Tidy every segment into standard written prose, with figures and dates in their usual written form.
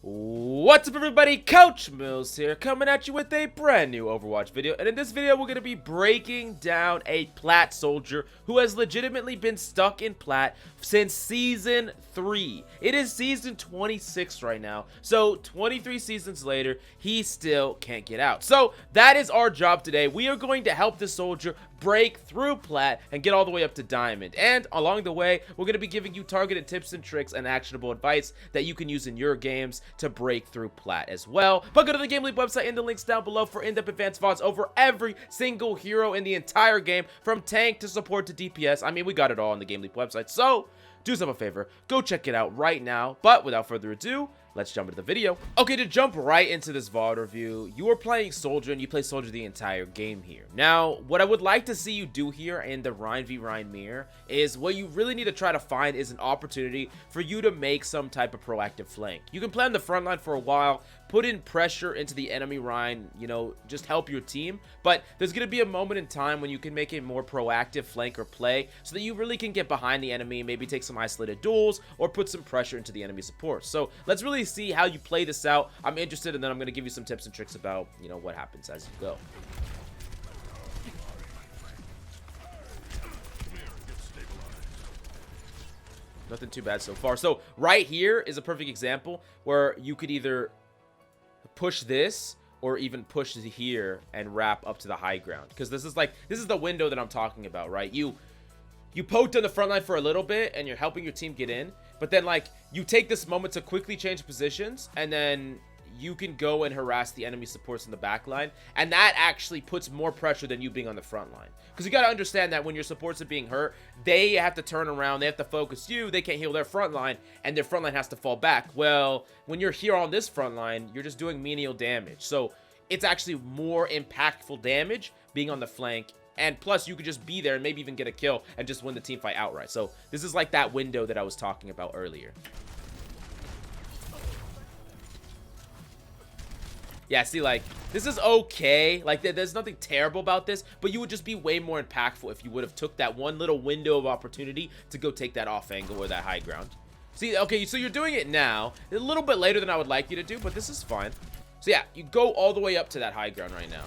What's up, everybody? Coach Mills here, coming at you with a brand new Overwatch video. And in this video, we're going to be breaking down a Plat soldier who has legitimately been stuck in Plat since Season 3. It is Season 26 right now, so 23 seasons later, he still can't get out. So that is our job today. We are going to help this soldier break through Plat and get all the way up to Diamond. And along the way, we're going to be giving you targeted tips and tricks and actionable advice that you can use in your games to break through Plat as well. But go to the GameLeap website in the links down below for in-depth advanced VODs over every single hero in the entire game, from tank to support to DPS. I mean, we got it all on the GameLeap website, so do yourself a favor, go check it out right now. But without further ado, let's jump into the video. Okay, to jump right into this VOD review, you are playing Soldier and you play Soldier the entire game here. Now, what I would like to see you do here in the Rhine v Rhine mirror is what you really need to try to find is an opportunity for you to make some type of proactive flank. You can play on the front line for a while, put in pressure into the enemy Rhine, you know, just help your team. But there's going to be a moment in time when you can make a more proactive flank or play so that you really can get behind the enemy, maybe take some isolated duels or put some pressure into the enemy support. So let's really see how you play this out. I'm interested, and then I'm going to give you some tips and tricks about, you know, what happens as you go. Nothing too bad so far. So right here is a perfect example where you could either push this or even push here and wrap up to the high ground, because this is the window that I'm talking about, right? You poked on the front line for a little bit and you're helping your team get in, but then like you take this moment to quickly change positions, and then you can go and harass the enemy supports in the back line, and that actually puts more pressure than you being on the front line. Because you got to understand that when your supports are being hurt, they have to turn around, they have to focus you, they can't heal their front line, and their front line has to fall back. Well, when you're here on this front line, you're just doing menial damage, so it's actually more impactful damage being on the flank. And plus, you could just be there and maybe even get a kill and just win the team fight outright. So this is like that window that I was talking about earlier. Yeah, see, like, this is okay. Like, there's nothing terrible about this, but you would just be way more impactful if you would have took that one little window of opportunity to go take that off angle or that high ground. See, okay, so you're doing it now. A little bit later than I would like you to do, but this is fine. So yeah, you go all the way up to that high ground right now.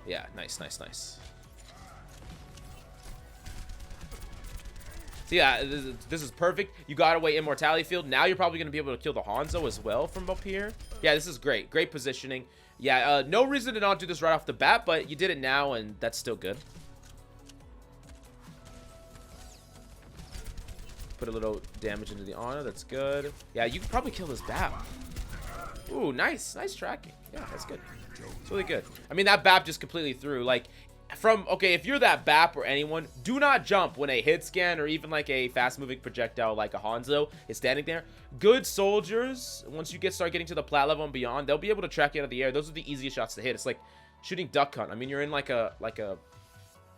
Yeah, nice, nice, nice. So yeah, this is perfect. You got away Immortality Field. Now you're probably going to be able to kill the Hanzo as well from up here. Yeah, this is great. Great positioning. Yeah, no reason to not do this right off the bat, but you did it now, and that's still good. Put a little damage into the honor. That's good. Yeah, you can probably kill this BAP. Ooh, nice. Nice tracking. Yeah, that's good. It's really good. I mean, that BAP just completely threw. Like, okay, if you're that BAP or anyone, do not jump when a hit scan or even like a fast-moving projectile like a Hanzo is standing there. Good soldiers, once you start getting to the Plat level and beyond, they'll be able to track you out of the air. Those are the easiest shots to hit. It's like shooting duck hunt. I mean, you're in like a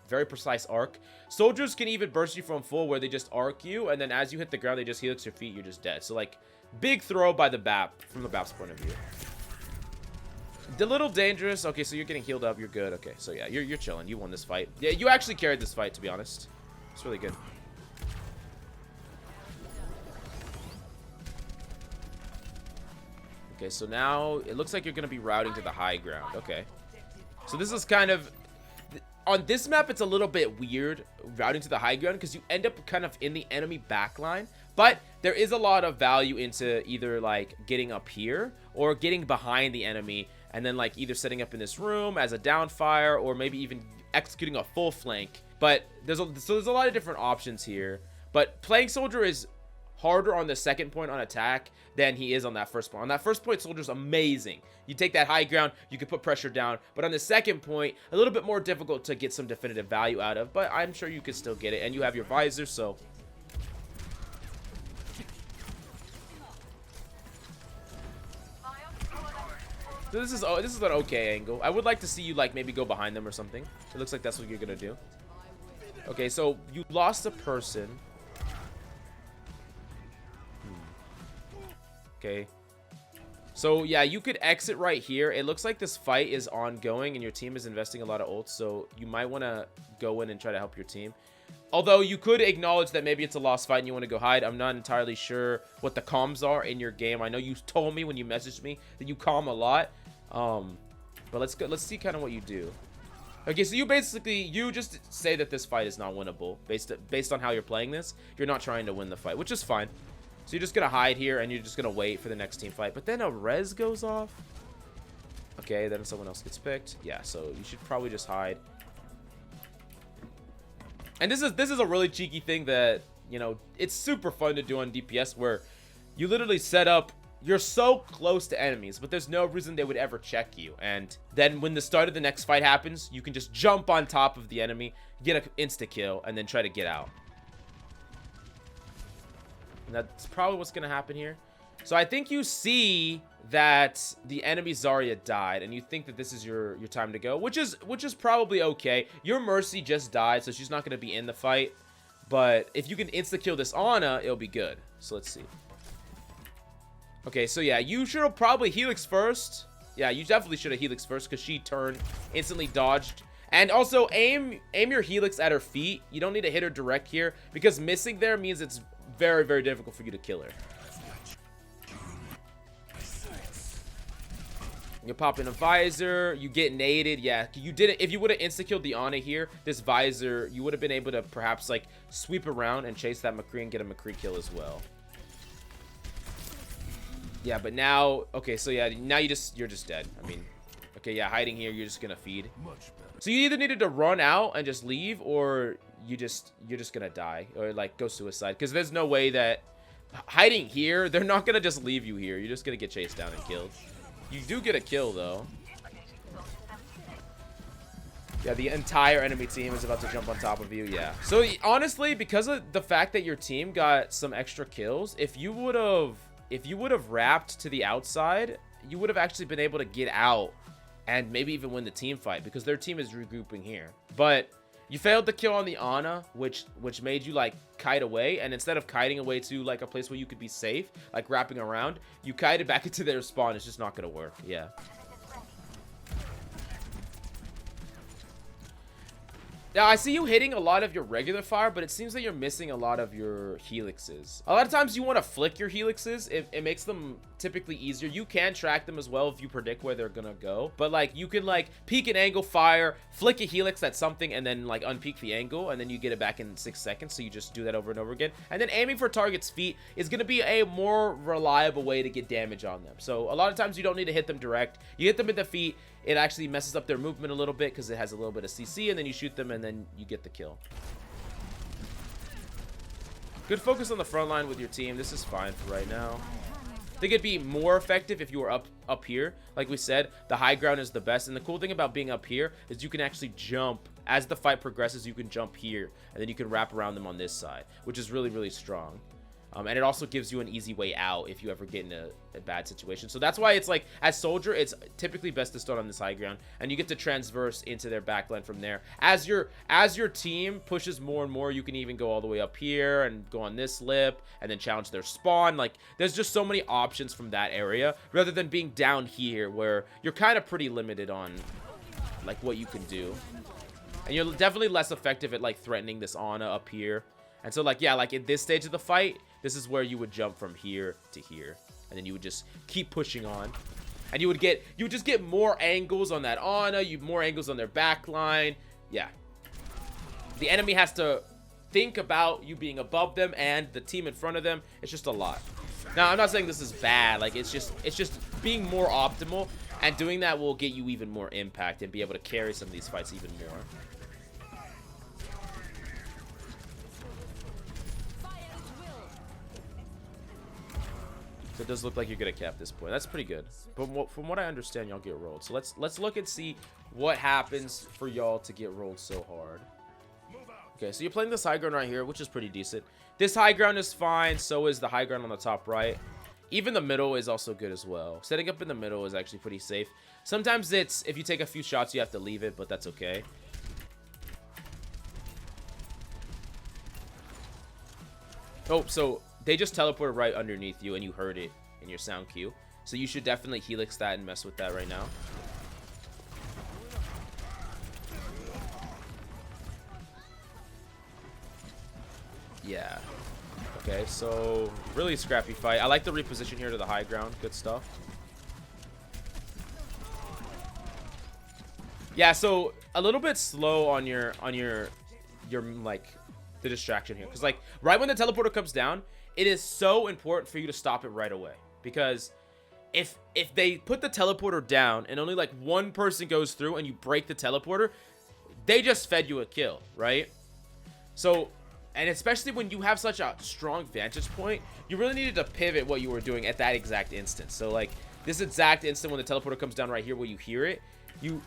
very precise arc. Soldiers can even burst you from full, where they just arc you, and then as you hit the ground, they just helix your feet. You're just dead. So like, big throw by the BAP from the BAP's point of view. A little dangerous. Okay, so you're getting healed up. You're good. Okay, so yeah, you're chilling. You won this fight. Yeah, you actually carried this fight, to be honest. It's really good. Okay, so now it looks like you're going to be routing to the high ground. Okay. So this is kind of... On this map, it's a little bit weird routing to the high ground because you end up kind of in the enemy backline. But there is a lot of value into either like getting up here or getting behind the enemy, and then like either setting up in this room as a downfire or maybe even executing a full flank. But there's a lot of different options here. But playing Soldier is harder on the second point on attack than he is on that first point. On that first point, Soldier's amazing. You take that high ground, you can put pressure down. But on the second point, a little bit more difficult to get some definitive value out of. But I'm sure you could still get it. And you have your visor, so... This is an okay angle. I would like to see you like maybe go behind them or something. It looks like that's what you're gonna do. Okay, so you lost a person. Okay. So yeah, you could exit right here. It looks like this fight is ongoing and your team is investing a lot of ults, so you might want to go in and try to help your team. Although you could acknowledge that maybe it's a lost fight and you want to go hide. I'm not entirely sure what the comms are in your game. I know you told me when you messaged me that you comm a lot. But let's see kind of what you do. Okay, so you just say that this fight is not winnable based on how you're playing this. You're not trying to win the fight, which is fine. So you're just gonna hide here and you're just gonna wait for the next team fight. But then a res goes off. Okay, then someone else gets picked. Yeah, so you should probably just hide. And this is a really cheeky thing that, you know, it's super fun to do on DPS, where you literally set up, you're so close to enemies, but there's no reason they would ever check you. And then when the start of the next fight happens, you can just jump on top of the enemy, get an insta kill, and then try to get out. And that's probably what's gonna happen here. So I think you see that the enemy Zarya died, and you think that this is your time to go, which is probably okay. Your Mercy just died, so she's not going to be in the fight. But if you can insta-kill this Ana, it'll be good. So let's see. Okay, so yeah, you should have probably Helix first. Yeah, you definitely should have Helix first, because she turned, instantly dodged. And also, aim your Helix at her feet. You don't need to hit her direct here, because missing there means it's very, very difficult for you to kill her. You pop in a visor, you get naded. Yeah, you did it. If you would have insta-killed the Ana here, this visor, you would have been able to perhaps like sweep around and chase that McCree and get a McCree kill as well. Yeah, but now, okay, so yeah, now you're just dead. I mean, okay, yeah, hiding here, you're just gonna feed. So you either needed to run out and just leave, or you're just gonna die or like go suicide, because there's no way that hiding here, they're not gonna just leave you here. You're just gonna get chased down and killed. You do get a kill, though. Yeah, the entire enemy team is about to jump on top of you. Yeah. So, honestly, because of the fact that your team got some extra kills, if you would have wrapped to the outside, you would have actually been able to get out and maybe even win the team fight, because their team is regrouping here. But you failed the kill on the Ana, which made you like kite away, and instead of kiting away to like a place where you could be safe, like wrapping around, you kited back into their spawn. It's just not gonna work. Yeah. Now, I see you hitting a lot of your regular fire, but it seems that you're missing a lot of your helixes. A lot of times you want to flick your helixes. It makes them typically easier. You can track them as well if you predict where they're gonna go. But like, you can like peek an angle, fire, flick a helix at something, and then like unpeek the angle, and then you get it back in 6 seconds. So you just do that over and over again. And then aiming for target's feet is gonna be a more reliable way to get damage on them. So a lot of times you don't need to hit them direct. You hit them at the feet. It actually messes up their movement a little bit because it has a little bit of CC, and then you shoot them and then you get the kill. Good focus on the front line with your team. This is fine for right now. I think it'd be more effective if you were up here. Like we said, the high ground is the best, and the cool thing about being up here is you can actually jump. As the fight progresses, you can jump here, and then you can wrap around them on this side, which is really, really strong. And it also gives you an easy way out if you ever get in a bad situation. So that's why it's like, as soldier, it's typically best to start on this high ground, and you get to transverse into their backline from there. As your team pushes more and more, you can even go all the way up here and go on this lip and then challenge their spawn. Like, there's just so many options from that area, rather than being down here where you're kind of pretty limited on like what you can do. And you're definitely less effective at like threatening this Ana up here. And so like, yeah, like in this stage of the fight, this is where you would jump from here to here, and then you would just keep pushing on, and you would just get more angles on that Ana, more angles on their back line. Yeah, the enemy has to think about you being above them and the team in front of them. It's just a lot. Now, I'm not saying this is bad. Like, it's just being more optimal, and doing that will get you even more impact and be able to carry some of these fights even more. So it does look like you're gonna cap this point. That's pretty good. But from what I understand, y'all get rolled. So let's look and see what happens for y'all to get rolled so hard. Okay, so you're playing this high ground right here, which is pretty decent. This high ground is fine. So is the high ground on the top right. Even the middle is also good as well. Setting up in the middle is actually pretty safe. Sometimes it's, if you take a few shots, you have to leave it, but that's okay. Oh, so they just teleported right underneath you, and you heard it in your sound cue. So you should definitely helix that and mess with that right now. Yeah. Okay, so really scrappy fight. I like the reposition here to the high ground. Good stuff. Yeah, so a little bit slow on your like the distraction here, because like right when the teleporter comes down, it is so important for you to stop it right away, because if they put the teleporter down and only like one person goes through and you break the teleporter, they just fed you a kill, right? So, and especially when you have such a strong vantage point, you really needed to pivot what you were doing at that exact instant. So like this exact instant when the teleporter comes down right here where you hear it, you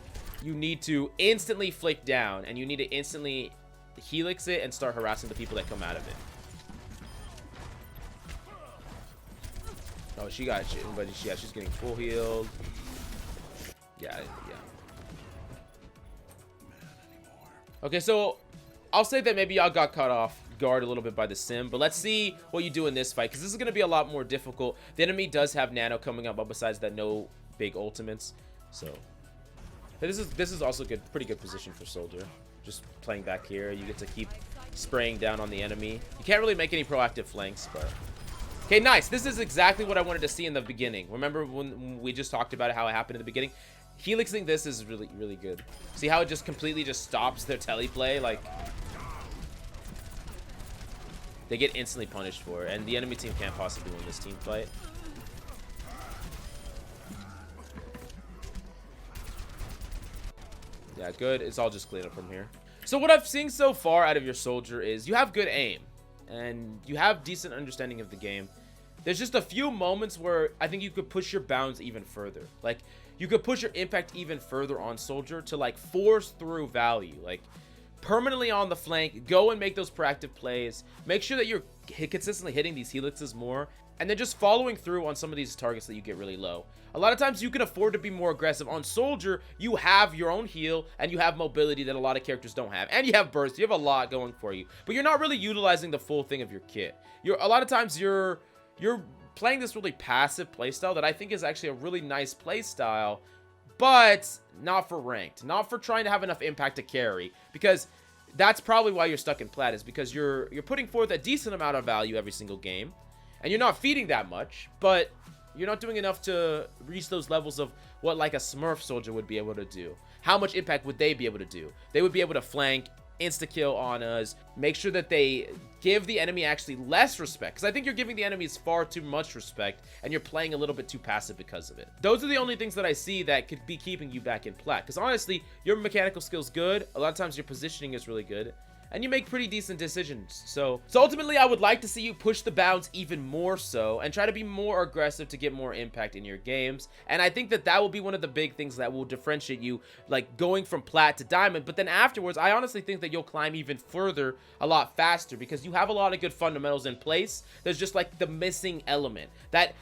need to instantly flick down, and you need to instantly helix it and start harassing the people that come out of it. Oh, she got shit, but she's getting full healed. Yeah. Okay, so I'll say that maybe y'all got caught off guard a little bit by the sim, but let's see what you do in this fight, because this is going to be a lot more difficult. The enemy does have nano coming up, but besides that, no big ultimates. So this is also good, pretty good position for Soldier. Just playing back here, you get to keep spraying down on the enemy. You can't really make any proactive flanks, but okay, nice. This is exactly what I wanted to see in the beginning. Remember when we just talked about how it happened in the beginning? Helixing this is really, really good. See how it just completely just stops their teleplay? Like, they get instantly punished for it, and the enemy team can't possibly win this team fight. Yeah, good. It's all just clean up from here. So what I've seen so far out of your Soldier is you have good aim, and you have decent understanding of the game. There's just a few moments where I think you could push your bounds even further. Like, you could push your impact even further on Soldier to, like, force through value. Like, permanently on the flank, go and make those proactive plays. Make sure that you're consistently hitting these helixes more, and then just following through on some of these targets that you get really low. A lot of times you can afford to be more aggressive. On Soldier, you have your own heal, and you have mobility that a lot of characters don't have, and you have burst. You have a lot going for you, but you're not really utilizing the full thing of your kit. A lot of times you're playing this really passive playstyle that I think is actually a really nice playstyle, but not for ranked, not for trying to have enough impact to carry, because that's probably why you're stuck in Plat, is because you're putting forth a decent amount of value every single game, and you're not feeding that much, but you're not doing enough to reach those levels of what like a Smurf Soldier would be able to do. How much impact would they be able to do? They would be able to flank, insta-kill on us, make sure that they give the enemy actually less respect, because I think you're giving the enemies far too much respect, and you're playing a little bit too passive because of it. Those are the only things that I see that could be keeping you back in Plat, because honestly, your mechanical skill's good, a lot of times your positioning is really good, and you make pretty decent decisions. So ultimately, I would like to see you push the bounds even more so, and try to be more aggressive to get more impact in your games. And I think that will be one of the big things that will differentiate you, like going from Plat to Diamond. But then afterwards, I honestly think that you'll climb even further a lot faster, because you have a lot of good fundamentals in place. There's just like the missing element. That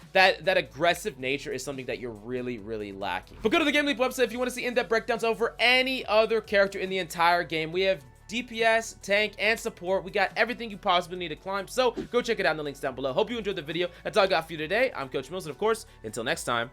aggressive nature is something that you're really, really lacking. But go to the GameLeap website if you want to see in-depth breakdowns over any other character in the entire game. We have DPS, tank, and support. We got everything you possibly need to climb, so go check it out in the links down below. Hope you enjoyed the video. That's all I got for you today. I'm Coach Mills, and of course, until next time,